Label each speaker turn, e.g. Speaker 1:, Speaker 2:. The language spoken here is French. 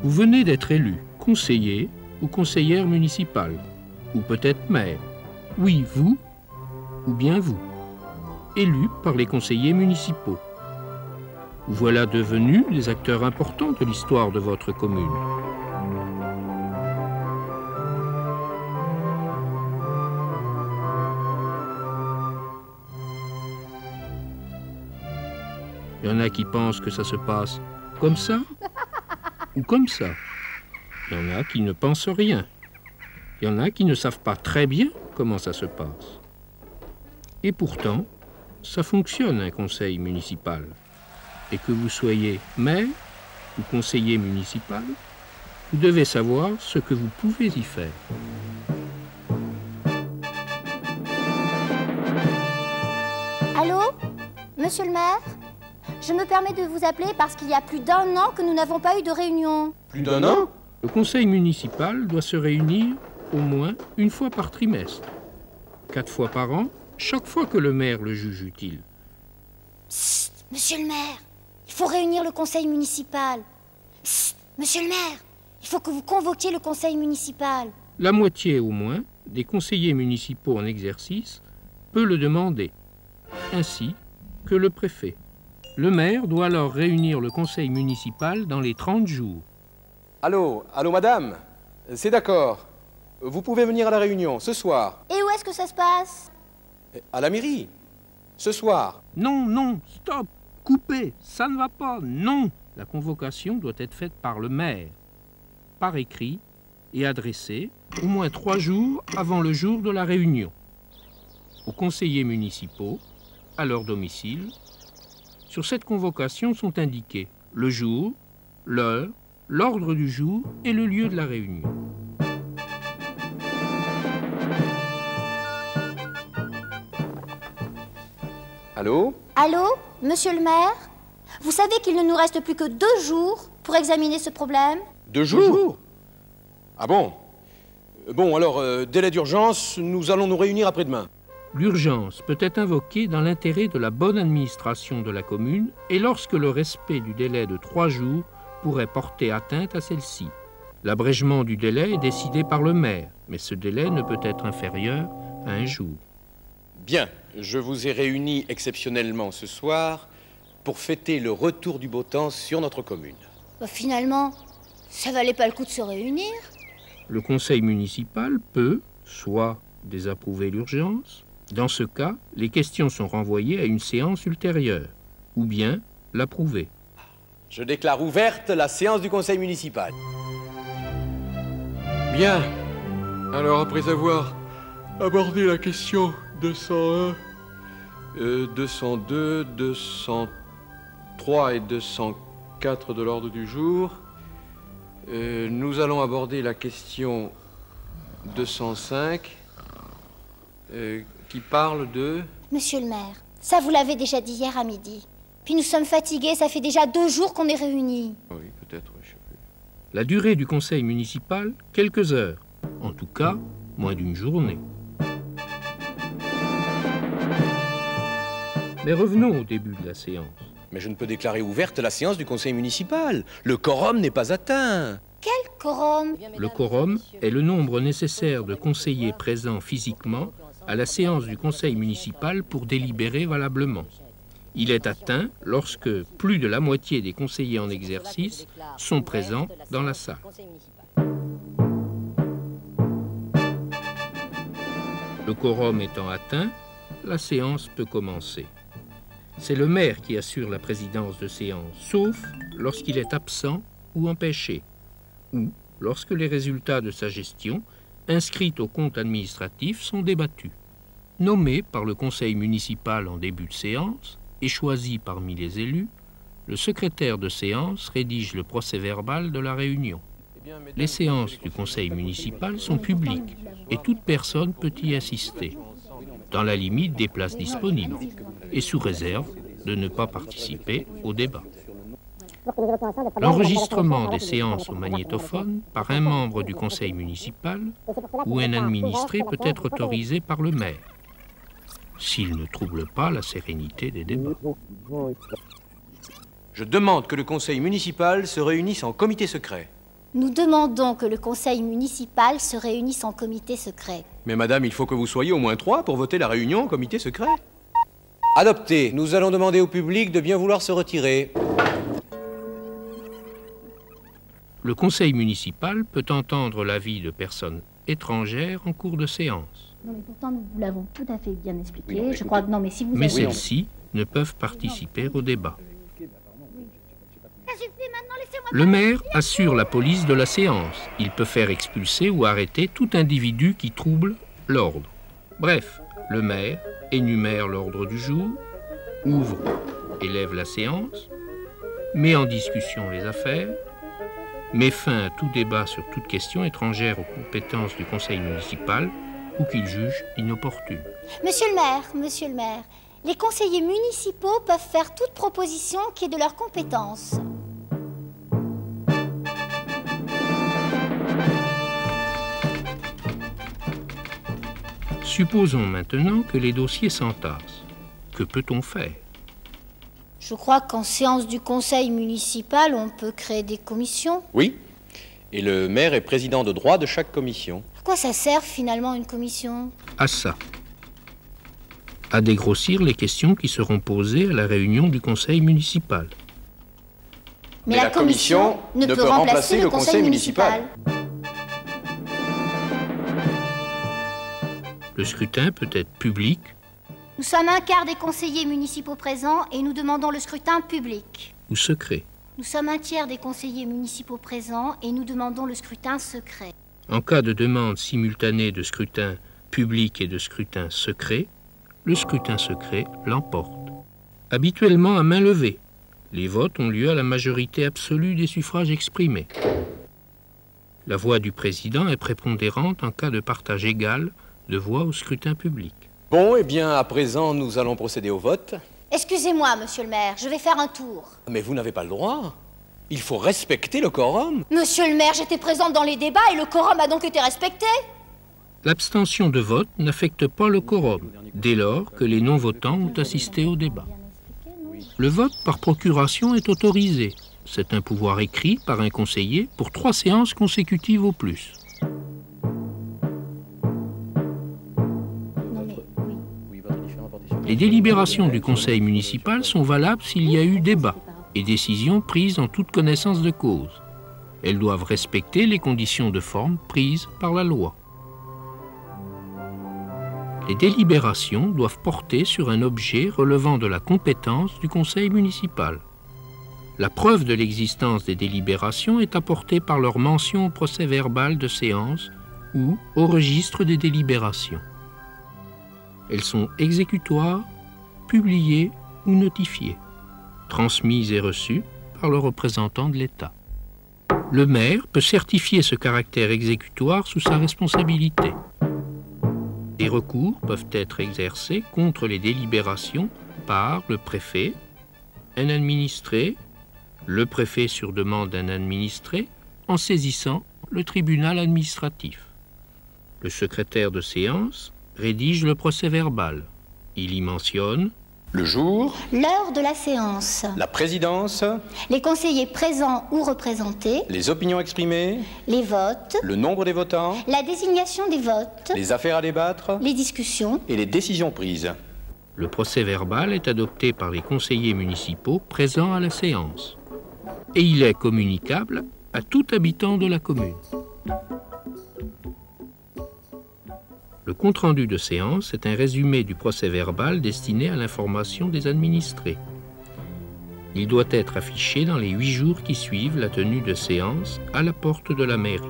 Speaker 1: Vous venez d'être élu conseiller ou conseillère municipale, ou peut-être maire. Oui, vous, ou bien vous, élu par les conseillers municipaux. Vous voilà devenus des acteurs importants de l'histoire de votre commune. Il y en a qui pensent que ça se passe comme ça ou comme ça. Il y en a qui ne pensent rien. Il y en a qui ne savent pas très bien comment ça se passe. Et pourtant, ça fonctionne un conseil municipal. Et que vous soyez maire ou conseiller municipal, vous devez savoir ce que vous pouvez y faire.
Speaker 2: Allô, monsieur le maire? Je me permets de vous appeler parce qu'il y a plus d'1 an que nous n'avons pas eu de réunion.
Speaker 3: Plus d'1 an?
Speaker 1: Le conseil municipal doit se réunir au moins 1 fois par trimestre, 4 fois par an, chaque fois que le maire le juge utile.
Speaker 2: Psst, monsieur le maire, il faut réunir le conseil municipal. Psst, monsieur le maire, il faut que vous convoquiez le conseil municipal.
Speaker 1: La moitié au moins des conseillers municipaux en exercice peut le demander, ainsi que le préfet. Le maire doit alors réunir le conseil municipal dans les 30 jours.
Speaker 3: Allô, madame? C'est d'accord. Vous pouvez venir à la réunion, ce soir.
Speaker 2: Et où est-ce que ça se passe?
Speaker 3: À la mairie. Ce soir.
Speaker 1: Non, non, stop, coupez, ça ne va pas, non. La convocation doit être faite par le maire, par écrit et adressée au moins 3 jours avant le jour de la réunion, aux conseillers municipaux, à leur domicile. Sur cette convocation sont indiqués le jour, l'heure, l'ordre du jour et le lieu de la réunion.
Speaker 3: Allô?
Speaker 2: Allô, monsieur le maire? Vous savez qu'il ne nous reste plus que 2 jours pour examiner ce problème?
Speaker 3: 2 jours? Ah bon? Bon, alors, délai d'urgence, nous allons nous réunir après-demain.
Speaker 1: L'urgence peut être invoquée dans l'intérêt de la bonne administration de la commune et lorsque le respect du délai de 3 jours pourrait porter atteinte à celle-ci. L'abrègement du délai est décidé par le maire, mais ce délai ne peut être inférieur à 1 jour.
Speaker 3: Bien, je vous ai réunis exceptionnellement ce soir pour fêter le retour du beau temps sur notre commune.
Speaker 2: Finalement, ça valait pas le coup de se réunir.
Speaker 1: Le conseil municipal peut soit désapprouver l'urgence. Dans ce cas, les questions sont renvoyées à une séance ultérieure, ou bien l'approuver.
Speaker 3: Je déclare ouverte la séance du conseil municipal. Bien. Alors, après avoir abordé la question 201, 202, 203 et 204 de l'ordre du jour, nous allons aborder la question 205, qui parle de...
Speaker 2: Monsieur le maire, ça vous l'avez déjà dit hier à midi. Puis nous sommes fatigués, ça fait déjà 2 jours qu'on est réunis.
Speaker 3: Oui, peut-être, je sais plus.
Speaker 1: La durée du conseil municipal, quelques heures. En tout cas, moins d'1 journée. Mais revenons au début de la séance.
Speaker 3: Mais je ne peux déclarer ouverte la séance du conseil municipal. Le quorum n'est pas atteint.
Speaker 2: Quel quorum?
Speaker 1: Le quorum est le nombre nécessaire de conseillers présents physiquement à la séance du conseil municipal pour délibérer valablement. Il est atteint lorsque plus de la moitié des conseillers en exercice sont présents dans la salle. Le quorum étant atteint, la séance peut commencer. C'est le maire qui assure la présidence de séance, sauf lorsqu'il est absent ou empêché, ou lorsque les résultats de sa gestion, inscrits au compte administratif, sont débattus. Nommé par le conseil municipal en début de séance et choisi parmi les élus, le secrétaire de séance rédige le procès-verbal de la réunion. Les séances du conseil municipal sont publiques et toute personne peut y assister, dans la limite des places disponibles et sous réserve de ne pas participer au débat. L'enregistrement des séances au magnétophone par un membre du conseil municipal ou un administré peut être autorisé par le maire, s'il ne trouble pas la sérénité des débats.
Speaker 3: Je demande que le conseil municipal se réunisse en comité secret.
Speaker 2: Nous demandons que le conseil municipal se réunisse en comité secret.
Speaker 3: Mais madame, il faut que vous soyez au moins 3 pour voter la réunion en comité secret. Adopté. Nous allons demander au public de bien vouloir se retirer.
Speaker 1: Le conseil municipal peut entendre l'avis de personnes étrangères en cours de séance.
Speaker 2: Non, mais pourtant, nous vous l'avons tout à fait bien expliqué.
Speaker 3: Oui, non,
Speaker 2: je crois que non, mais si vous
Speaker 1: Mais
Speaker 2: avez...
Speaker 1: celles-ci ne peuvent participer au débat.
Speaker 2: Ça suffit maintenant, laissez-moi...
Speaker 1: Le maire assure la police de la séance. Il peut faire expulser ou arrêter tout individu qui trouble l'ordre. Bref, le maire énumère l'ordre du jour, ouvre et lève la séance, met en discussion les affaires, met fin à tout débat sur toute question étrangère aux compétences du conseil municipal ou qu'il juge inopportune.
Speaker 2: Monsieur le maire, les conseillers municipaux peuvent faire toute proposition qui est de leur compétence.
Speaker 1: Supposons maintenant que les dossiers s'entassent. Que peut-on faire?
Speaker 2: Je crois qu'en séance du conseil municipal, on peut créer des commissions.
Speaker 3: Oui. Et le maire est président de droit de chaque commission.
Speaker 2: À quoi ça sert finalement une commission?
Speaker 1: À ça. À dégrossir les questions qui seront posées à la réunion du conseil municipal.
Speaker 2: Mais la commission ne peut remplacer le conseil municipal.
Speaker 1: Le scrutin peut être public
Speaker 2: Nous sommes un quart des conseillers municipaux présents et nous demandons le scrutin public.
Speaker 1: ou secret.
Speaker 2: Nous sommes un tiers des conseillers municipaux présents et nous demandons le scrutin secret.
Speaker 1: En cas de demande simultanée de scrutin public et de scrutin secret, le scrutin secret l'emporte. Habituellement à main levée, les votes ont lieu à la majorité absolue des suffrages exprimés. La voix du président est prépondérante en cas de partage égal de voix au scrutin public.
Speaker 3: Bon, eh bien, à présent, nous allons procéder au vote.
Speaker 2: Excusez-moi, monsieur le maire, je vais faire un tour.
Speaker 3: Mais vous n'avez pas le droit. Il faut respecter le quorum.
Speaker 2: Monsieur le maire, j'étais présente dans les débats et le quorum a donc été respecté.
Speaker 1: L'abstention de vote n'affecte pas le quorum, dès lors que les non-votants ont assisté au débat. Le vote par procuration est autorisé. C'est un pouvoir écrit par un conseiller pour 3 séances consécutives au plus. Les délibérations du conseil municipal sont valables s'il y a eu débat et décision prise en toute connaissance de cause. Elles doivent respecter les conditions de forme prises par la loi. Les délibérations doivent porter sur un objet relevant de la compétence du conseil municipal. La preuve de l'existence des délibérations est apportée par leur mention au procès-verbal de séance ou au registre des délibérations. Elles sont exécutoires, publiées ou notifiées, transmises et reçues par le représentant de l'État. Le maire peut certifier ce caractère exécutoire sous sa responsabilité. Des recours peuvent être exercés contre les délibérations par le préfet, un administré, le préfet sur demande d'un administré, en saisissant le tribunal administratif. Le secrétaire de séance rédige le procès-verbal. Il y mentionne
Speaker 3: Le jour,
Speaker 2: L'heure de la séance,
Speaker 3: la présidence,
Speaker 2: les conseillers présents ou représentés,
Speaker 3: les opinions exprimées,
Speaker 2: les votes,
Speaker 3: le nombre des votants,
Speaker 2: la désignation des votes,
Speaker 3: les affaires à débattre
Speaker 2: les discussions.
Speaker 3: et les décisions prises.
Speaker 1: le procès-verbal est adopté par les conseillers municipaux présents à la séance. Et il est communicable à tout habitant de la commune. Le compte-rendu de séance est un résumé du procès-verbal destiné à l'information des administrés. Il doit être affiché dans les 8 jours qui suivent la tenue de séance à la porte de la mairie.